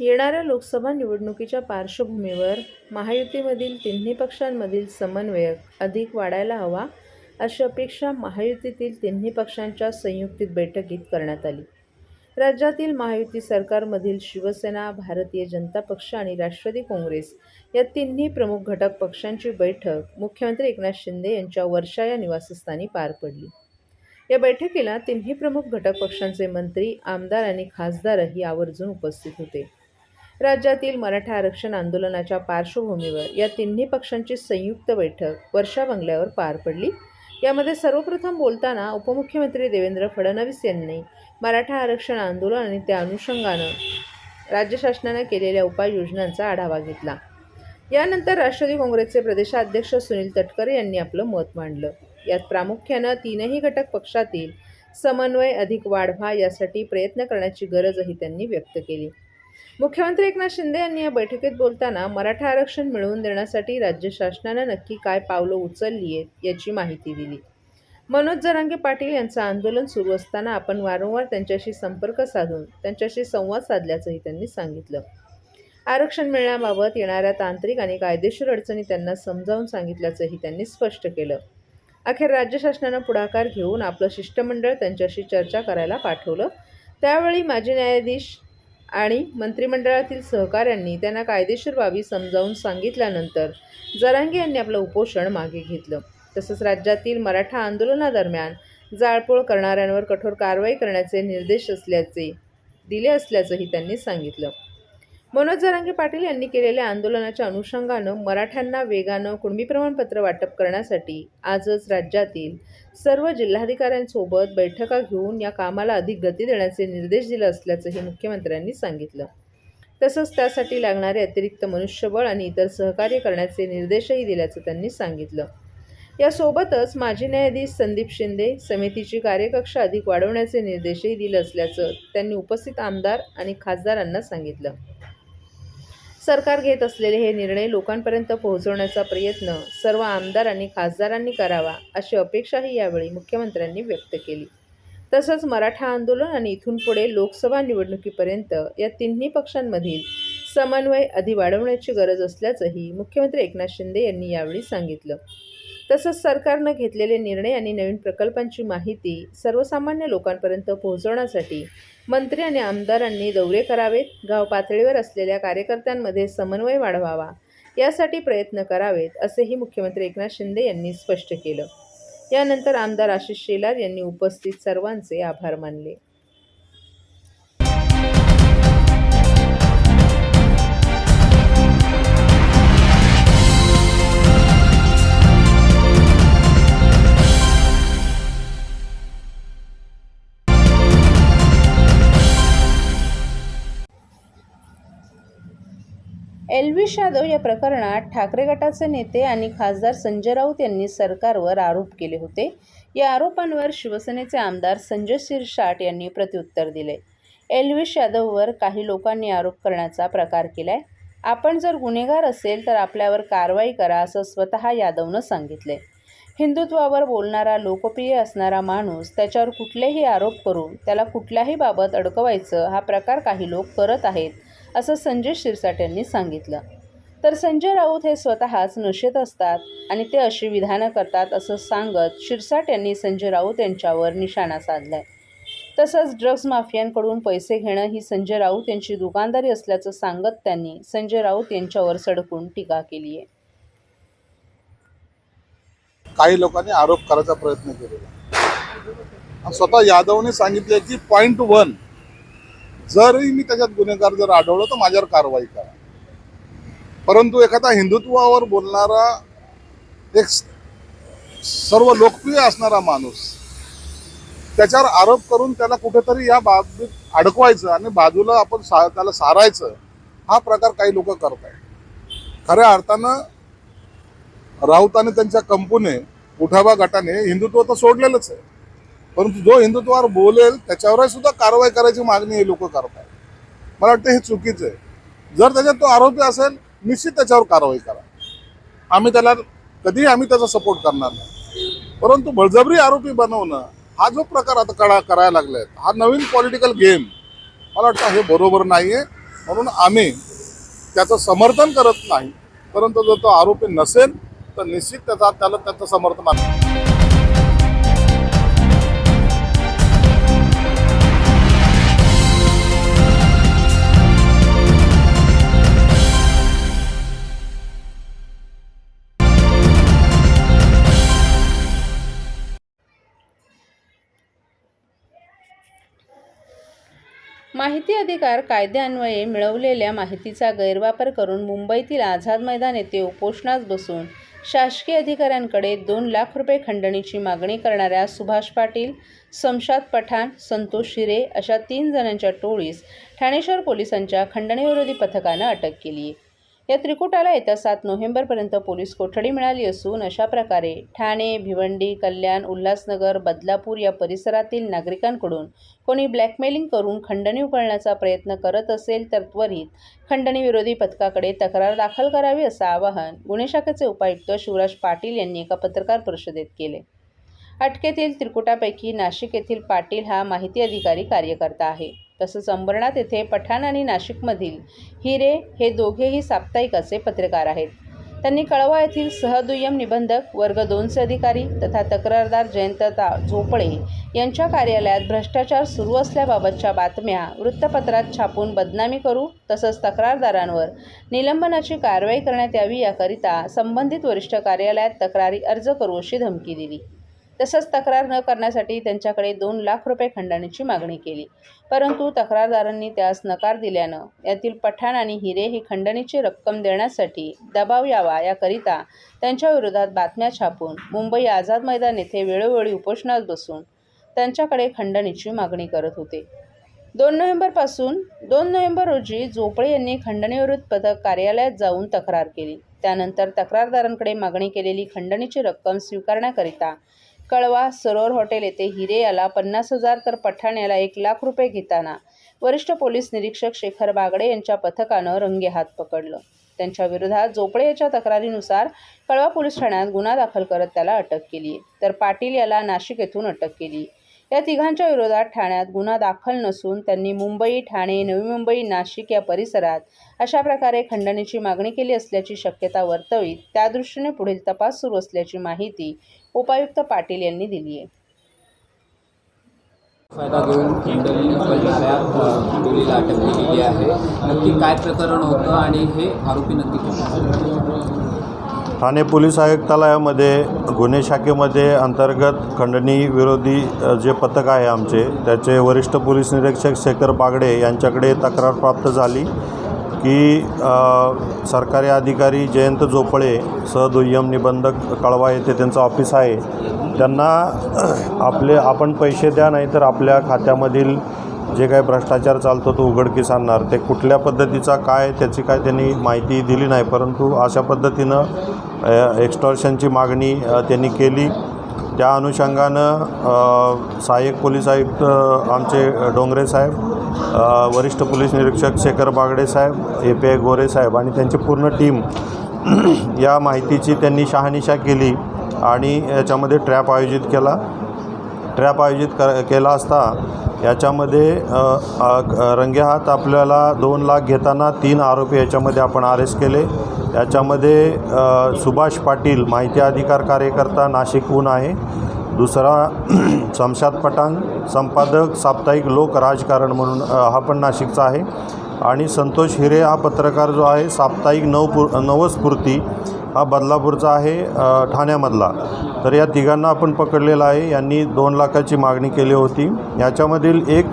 येणाऱ्या लोकसभा निवडणुकीच्या पार्श्वभूमीवर महायुतीमधील तिन्ही पक्षांमधील समन्वय अधिक वाढायला हवा, अशी अपेक्षा महायुतीतील तिन्ही पक्षांच्या संयुक्तिक बैठकीत करण्यात आली. राज्यातील महायुती सरकारमधील शिवसेना, भारतीय जनता पक्ष आणि राष्ट्रवादी काँग्रेस या तिन्ही प्रमुख घटक पक्षांची बैठक मुख्यमंत्री एकनाथ शिंदे यांच्या वर्षा या निवासस्थानी पार पडली. या बैठकीला तिन्ही प्रमुख घटक पक्षांचे मंत्री, आमदार आणि खासदारही आवर्जून उपस्थित होते. राज्यातील मराठा आरक्षण आंदोलनाच्या पार्श्वभूमीवर या तिन्ही पक्षांची संयुक्त बैठक वर्षा बंगल्यावर पार पडली. यामध्ये सर्वप्रथम बोलताना उपमुख्यमंत्री देवेंद्र फडणवीस यांनी मराठा आरक्षण आंदोलन आणि त्या अनुषंगानं राज्य शासनाने केलेल्या उपाययोजनांचा आढावा घेतला. यानंतर राष्ट्रवादी काँग्रेसचे प्रदेशाध्यक्ष सुनील तटकरे यांनी आपलं मत मांडलं. यात प्रामुख्यानं तीनही घटक पक्षातील समन्वय अधिक वाढवा यासाठी प्रयत्न करण्याची गरजही त्यांनी व्यक्त केली. मुख्यमंत्री एकनाथ शिंदे यांनी या बैठकीत बोलताना मराठा आरक्षण मिळवून देण्यासाठी राज्य शासनानं नक्की काय पावलं उचलली आहेत याची माहिती दिली. मनोज जरांगे पाटील यांचं आंदोलन सुरू असताना आपण वारंवार त्यांच्याशी संपर्क साधून त्यांच्याशी संवाद साधल्याचंही त्यांनी सांगितलं. आरक्षण मिळण्याबाबत येणाऱ्या तांत्रिक आणि कायदेशीर अडचणी त्यांना समजावून सांगितल्याचंही त्यांनी स्पष्ट केलं. अखेर राज्य शासनानं पुढाकार घेऊन आपलं शिष्टमंडळ त्यांच्याशी चर्चा करायला पाठवलं. त्यावेळी माजी न्यायाधीश आणि मंत्रिमंडळातील सहकाऱ्यांनी त्यांना कायदेशीर बाबी समजावून सांगितल्यानंतर जरांगे यांनी आपलं उपोषण मागे घेतलं. तसंच राज्यातील मराठा आंदोलनादरम्यान जाळपोळ करणाऱ्यांवर कठोर कारवाई करण्याचे निर्देश दिले असल्याचंही त्यांनी सांगितलं. मनोज जरांगे पाटील यांनी केलेल्या आंदोलनाच्या अनुषंगानं मराठ्यांना वेगानं कुणबी प्रमाणपत्र वाटप करण्यासाठी आजच राज्यातील सर्व जिल्हाधिकाऱ्यांसोबत बैठका घेऊन या कामाला अधिक गती देण्याचे निर्देश दिले असल्याचंही मुख्यमंत्र्यांनी सांगितलं. तसंच त्यासाठी लागणारे अतिरिक्त मनुष्यबळ आणि इतर सहकार्य करण्याचे निर्देशही दिल्याचं त्यांनी सांगितलं. यासोबतच माजी न्यायाधीश संदीप शिंदे समितीची कार्यकक्षा अधिक वाढवण्याचे निर्देशही दिले असल्याचं त्यांनी उपस्थित आमदार आणि खासदारांना सांगितलं. सरकार घेत असलेले हे निर्णय लोकांपर्यंत पोहोचवण्याचा प्रयत्न सर्व आमदार आणि खासदारांनी करावा, अशी अपेक्षाही यावेळी मुख्यमंत्र्यांनी व्यक्त केली. तसंच मराठा आंदोलन आणि इथून पुढे लोकसभा निवडणुकीपर्यंत या तिन्ही पक्षांमधील समन्वय अधिक वाढवण्याची गरज असल्याचंही मुख्यमंत्री एकनाथ शिंदे यांनी यावेळी सांगितलं. तसंच सरकारनं घेतलेले निर्णय आणि नवीन प्रकल्पांची माहिती सर्वसामान्य लोकांपर्यंत पोहोचवण्यासाठी मंत्री आणि आमदारांनी दौरे करावेत, गाव पातळीवर असलेल्या कार्यकर्त्यांमध्ये समन्वय वाढवावा यासाठी प्रयत्न करावेत, असेही मुख्यमंत्री एकनाथ शिंदे यांनी स्पष्ट केलं. यानंतर आमदार आशिष शेलार यांनी उपस्थित सर्वांचे आभार मानले. एल्विश यादव या प्रकरणात ठाकरे गटाचे नेते आणि खासदार संजय राऊत यांनी सरकारवर आरोप केले होते. या आरोपांवर शिवसेनेचे आमदार संजय शिरसाट यांनी प्रत्युत्तर दिले. एल्विश यादववर काही लोकांनी आरोप करण्याचा प्रकार केलाय. आपण जर गुन्हेगार असेल तर आपल्यावर कारवाई करा, असं स्वतः यादवनं सांगितले. हिंदुत्वावर बोलणारा, लोकप्रिय असणारा माणूस त्याच्यावर कुठलेही आरोप करून त्याला कुठल्याही बाबत अडकवायचं हा प्रकार काही लोक करत आहेत, असं संजय शिरसाट यांनी सांगितलं. तर संजय राऊत हे स्वतःच नशेत असतात आणि ते अशी विधानं करतात, असं सांगत शिरसाट यांनी संजय राऊत यांच्यावर निशाणा साधलाय. तसंच ड्रग्ज माफियांकडून पैसे घेणं ही संजय राऊत यांची दुकानदारी असल्याचं सांगत त्यांनी संजय राऊत यांच्यावर सडकून टीका केली आहे. काही लोकांनी आरोप करायचा प्रयत्न केलेला. स्वतः यादवने सांगितले की .1 जरी मी त्याच्यात गुन्हेगार जर आढळलो तर माझ्यावर कारवाई करा. परंतु एखादा हिंदुत्वावर बोलणारा, एक सर्व लोकप्रिय असणारा माणूस, त्याच्यावर आरोप करून त्याला कुठेतरी या बाबतीत अडकवायचं आणि बाजूला आपण त्याला सारायचं, हा प्रकार काही लोक करत आहेत. खऱ्या अर्थानं राऊत आणि त्यांच्या कंपनीने, उठावा गटाने हिंदुत्व तर सोडलेलंच आहे, परंतु जो हिंदुत्वावर बोलेल त्याच्यावर सुद्धा कारवाई करायची मागणी हे लोक करतात. मला वाटतं हे चुकीचं आहे. जर त्याच्यात तो आरोपी असेल, निश्चित त्याच्यावर कारवाई करा. आम्ही त्याचा सपोर्ट करणार नाही. परंतु बळजबरी आरोपी बनवणं हा जो प्रकार आता करायला लागलाय, हा नवीन पॉलिटिकल गेम मला वाटतं हे बरोबर नाहीये. म्हणून आम्ही त्याचं समर्थन करत नाही, परंतु जर तो आरोपी नसेल तर निश्चित त्याला त्याचं समर्थन आहे. माहिती अधिकार कायद्यान्वये मिळवलेल्या माहितीचा गैरवापर करून मुंबईतील आझाद मैदान येथे उपोषणास बसून शासकीय अधिकाऱ्यांकडे 2 लाख रुपये खंडणीची मागणी करणाऱ्या सुभाष पाटील, शमशाद पठाण, संतोष हिरे अशा 3 जणांच्या टोळीस ठाणे शहर पोलिसांच्या खंडणीविरोधी पथकानं अटक केली आहे. या त्रिकुटाला येत्या 7 नोव्हेंबरपर्यंत पोलीस कोठडी मिळाली असून अशा प्रकारे ठाणे, भिवंडी, कल्याण, उल्हासनगर, बदलापूर या परिसरातील नागरिकांकडून कोणी ब्लॅकमेलिंग करून खंडणी उकळण्याचा प्रयत्न करत असेल तर त्वरित खंडणी विरोधी पथकाकडे तक्रार दाखल करावी असं आवाहन गुन्हे शाखेचे उपायुक्त शिवराज पाटील यांनी एका पत्रकार परिषदेत केले. अटकेतील त्रिकुटापैकी नाशिक येथील पाटील हा माहिती अधिकारी कार्यकर्ता आहे. तसंच अंबरनाथ येथे पठाण आणि नाशिकमधील हिरे हे दोघेही साप्ताहिकाचे पत्रकार आहेत. त्यांनी कळवा येथील सहदुय्यम निबंधक वर्ग 2चे अधिकारी तथा तक्रारदार जयंत झोपळे यांच्या कार्यालयात भ्रष्टाचार सुरू असल्याबाबतच्या बातम्या वृत्तपत्रात छापून बदनामी करू तसंच तक्रारदारांवर निलंबनाची कारवाई करण्यात यावी याकरिता संबंधित वरिष्ठ कार्यालयात तक्रारी अर्ज करू अशी धमकी दिली. तसंच तक्रार न करण्यासाठी त्यांच्याकडे 2 लाख रुपये खंडणीची मागणी केली, परंतु तक्रारदारांनी त्यास नकार दिल्यानं यातील पठाण आणि हिरे ही खंडणीची रक्कम देण्यासाठी दबाव यावा याकरिता त्यांच्या विरोधात बातम्या छापून मुंबई आझाद मैदान येथे वेळोवेळी उपोषणास बसून त्यांच्याकडे खंडणीची मागणी करत होते. 2 नोव्हेंबर रोजी झोपळे यांनी खंडणीविरोधी पथक कार्यालयात जाऊन तक्रार केली. त्यानंतर तक्रारदारांकडे मागणी केलेली खंडणीची रक्कम स्वीकारण्याकरिता कळवा सरोवर हॉटेल येथे हिरे याला 50,000 तर पठाण याला 1 लाख रुपये घेताना वरिष्ठ पोलीस निरीक्षक शेखर बागडे यांच्या पथकानं रंगेहात पकडलं. त्यांच्या विरोधात झोपळे याच्या तक्रारीनुसार कळवा पोलीस ठाण्यात गुन्हा दाखल करत त्याला अटक केली, तर पाटील याला नाशिक येथून अटक केली. या तिघांच्या विरोधात ठाण्यात गुन्हा दाखल नसून त्यांनी मुंबई, ठाणे, नवी मुंबई, नाशिक या परिसरात अशा प्रकारे खंडणीची मागणी केली असल्याची शक्यता वर्तवित त्यादृष्टीने पुढील तपास सुरू असल्याची माहिती उपायुक्त पाटील यांनी दिली आहे. फायदा घेऊन खंडणी उचलणाऱ्या टोळीला अटक केलेली आहे. नक्की काय प्रकरण होतं आणि हे आरोपी नक्की कोण? ठाणे पोलीस आयुक्तालयामध्ये गुन्हे शाखेमध्ये अंतर्गत खंडणी विरोधी जे पथक आहे आमचे, त्याचे वरिष्ठ पोलीस निरीक्षक शेखर बागडे यांच्याकडे तक्रार प्राप्त झाली की सरकारी अधिकारी जयंत झोपळे सहदुय्यम निबंधक कळवा येथे त्यांचं ऑफिस आहे, त्यांना आपण पैसे द्या नाही तर आपल्या खात्यामधील जे काही भ्रष्टाचार चालतो तो उघडकीस आणणार. ते कुठल्या पद्धतीचा काय त्याची काय त्यांनी माहिती दिली नाही, परंतु अशा पद्धतीनं एक्स्टॉर्शनची मागणी त्यांनी केली. त्या अनुषंगानं सहाय्यक पोलीस आयुक्त आमचे डोंगरे साहेब, वरिष्ठ पोलीस निरीक्षक शेखर बागडे साहेब, API गोरे साहेब आणि त्यांची पूर्ण टीम या माहितीची त्यांनी शहानिशा केली आणि याच्यामध्ये ट्रॅप आयोजित केला असता याच्यामध्ये रंगेहात आपल्याला 2 लाख घेताना 3 आरोपी याच्यामध्ये आपण अरेस्ट केले. याच्यामध्ये सुभाष पाटील माहिती अधिकार कार्यकर्ता नाशिकहून आहे, दुसरा शमशाद पठाण संपादक साप्ताहिक लोक राजकारण म्हणून हा पण नाशिकचा आहे आणि संतोष हिरे हा पत्रकार जो आहे साप्ताहिक नवस्फूर्ती हा बदलापूरचा आहे ठाण्यामधला. तर या तिघांना आपण पकडलेला आहे. यांनी 2 लाखाची मागणी केली होती. याच्यामधील एक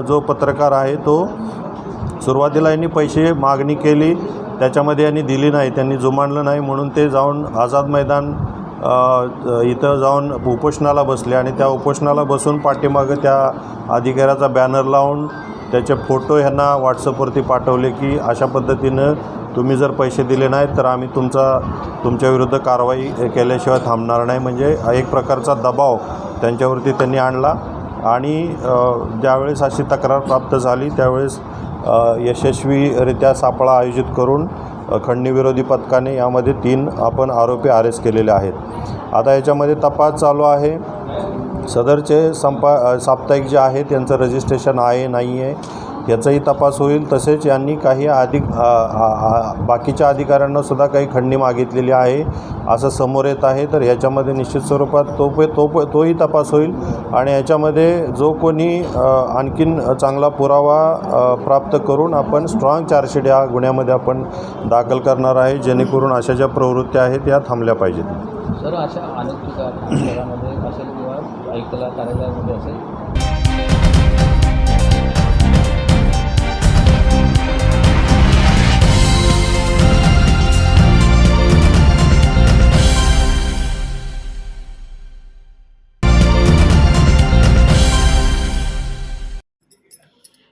जो पत्रकार आहे तो सुरुवातीला यांनी पैसे मागणी केली, त्याच्यामध्ये यांनी दिली नाही, त्यांनी जुमानलं नाही म्हणून ते जाऊन आझाद मैदान इथं जाऊन उपोषणाला बसले आणि त्या उपोषणाला बसून पाठीमागं त्या अधिकाऱ्याचा बॅनर लावून त्याचे फोटो ह्यांना व्हॉट्सअपवरती पाठवले की अशा पद्धतीनं तुम्ही जर पैसे दिले नाहीत तर आम्ही तुमच्याविरुद्ध कारवाई केल्याशिवाय थांबणार नाही. म्हणजे एक प्रकारचा दबाव त्यांच्यावरती त्यांनी आणला आणि ज्यावेळेस अशी तक्रार प्राप्त झाली त्यावेळेस यशस्वीरित्या सापळा आयोजित करून खंडणीविरोधी पथकाने यामध्ये 3 आपण आरोपी अरेस्ट केलेले आहेत. आता याच्यामध्ये तपास चालू आहे. सदरचे साप्ताहिक जे आहे त्यांचं रजिस्ट्रेशन आहे नाही आहे याचाही तपास होईल. तसेच यांनी काही बाकीच्या अधिकाऱ्यांना सुद्धा काही खंडणी मागितलेली आहे असं समोर येत आहे. तर ह्याच्यामध्ये निश्चित स्वरूपात तोही तपास होईल आणि याच्यामध्ये जो कोणी आणखीन चांगला पुरावा प्राप्त करून आपण स्ट्रॉंग चार्जशीट या गुन्ह्यामध्ये आपण दाखल करणार आहे, जेणेकरून अशा ज्या प्रवृत्ती आहेत या थांबल्या पाहिजेत. सर, अशा अनेक ठिकाणी शहरामध्ये असेल किंवा आयुक्तालय कार्यालयामध्ये असेल,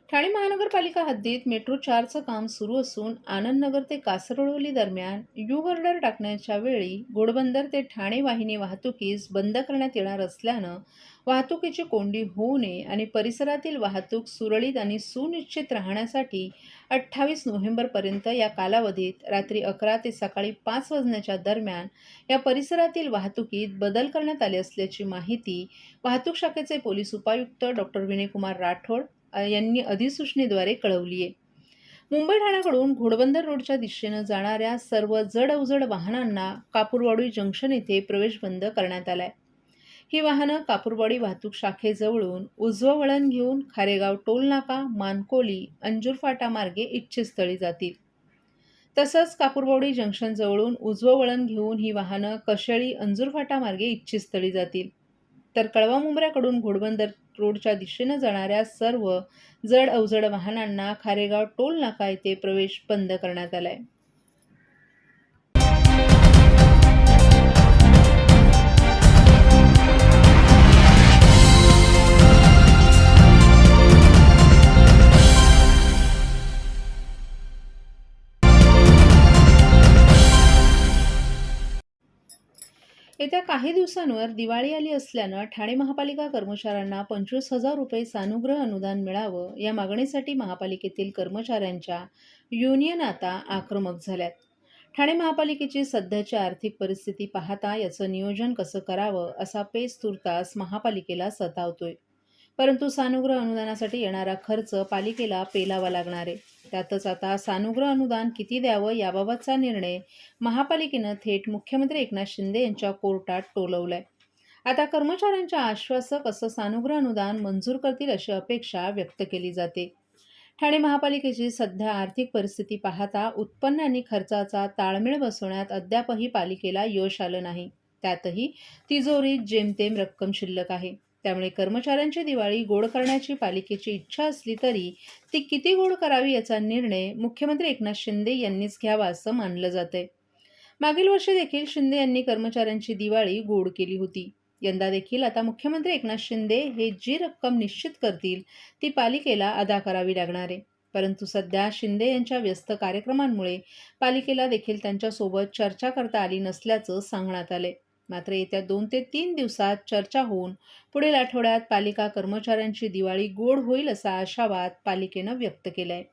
ठाणे महानगरपालिका हद्दीत मेट्रो 4चं काम सुरू असून आनंदनगर ते कासरवडोली दरम्यान यू गर्डर टाकण्याच्या वेळी घोडबंदर ते ठाणे वाहिनी वाहतुकीस बंद करण्यात येणार असल्यानं वाहतुकीची कोंडी होऊ नये आणि परिसरातील वाहतूक सुरळीत आणि सुनिश्चित राहण्यासाठी 28 नोव्हेंबरपर्यंत या कालावधीत रात्री 11 ते सकाळी 5 वाजण्याच्या दरम्यान या परिसरातील वाहतुकीत बदल करण्यात आले असल्याची माहिती वाहतूक शाखेचे पोलीस उपायुक्त डॉक्टर विनयकुमार राठोड यांनी अधिसूचनेद्वारे कळवली आहे. मुंबई ठाण्याकडून घोडबंदर रोडच्या दिशेनं जाणाऱ्या सर्व जड अवजड वाहनांना कापूरवाडी जंक्शन येथे प्रवेश बंद करण्यात आलाय. ही वाहनं कापूरवाडी वाहतूक शाखेजवळून उजवं वळण घेऊन खारेगाव टोलनाका, मानकोली, अंजूर फाटा मार्गे इच्छितस्थळी जातील. तसंच कापूरवाडी जंक्शनजवळून उजवं वळण घेऊन ही वाहनं कशेळी, अंजूर फाटा मार्गे इच्छितस्थळी जातील. तर कळवा मुंब्र्याकडून घोडबंदर रोडच्या दिशेनं जाणाऱ्या सर्व जड अवजड वाहनांना खारेगाव टोल नाका येथे प्रवेश बंद करण्यात आलाय. येत्या काही दिवसांवर दिवाळी आली असल्यानं ठाणे महापालिका कर्मचाऱ्यांना 25,000 रुपये सानुग्रह अनुदान मिळावं या मागणीसाठी महापालिकेतील कर्मचाऱ्यांच्या युनियन आता आक्रमक झाल्यात. ठाणे महापालिकेची सध्याची आर्थिक परिस्थिती पाहता याचं नियोजन कसं करावं असा पेच तुर्तास महापालिकेला सतावतोय. परंतु सानुग्रह अनुदानासाठी येणारा खर्च पालिकेला पेलावा लागणार आहे. त्यातच आता सानुग्रह अनुदान किती द्यावं याबाबतचा निर्णय महापालिकेनं थेट मुख्यमंत्री एकनाथ शिंदे यांच्या कोर्टात टोलवलाय. आता कर्मचाऱ्यांच्या आश्वासक असं सानुग्रह अनुदान मंजूर करतील अशी अपेक्षा व्यक्त केली जाते. ठाणे महापालिकेची सध्या आर्थिक परिस्थिती पाहता उत्पन्न आणि खर्चाचा ताळमेळ बसवण्यात अद्यापही पालिकेला यश आलं नाही. त्यातही तिजोरीत जेमतेम रक्कम शिल्लक आहे. त्यामुळे कर्मचाऱ्यांची दिवाळी गोड करण्याची पालिकेची इच्छा असली तरी ती किती गोड करावी याचा निर्णय मुख्यमंत्री एकनाथ शिंदे यांनीच घ्यावा असं मानलं जातंय. मागील वर्षी देखील शिंदे यांनी कर्मचाऱ्यांची दिवाळी गोड केली होती. यंदा देखील आता मुख्यमंत्री एकनाथ शिंदे हे जी रक्कम निश्चित करतील ती पालिकेला अदा करावी लागणार आहे. परंतु सध्या शिंदे यांच्या व्यस्त कार्यक्रमांमुळे पालिकेला देखील त्यांच्यासोबत चर्चा करता आली नसल्याचं सांगण्यात आलंय. मात्र येत्या 2 ते 3 दिवसात चर्चा होऊन पुढील आठवड्यात पालिका कर्मचाऱ्यांची दिवाळी गोड होईल असा आशावाद पालिकेनं व्यक्त केलाय.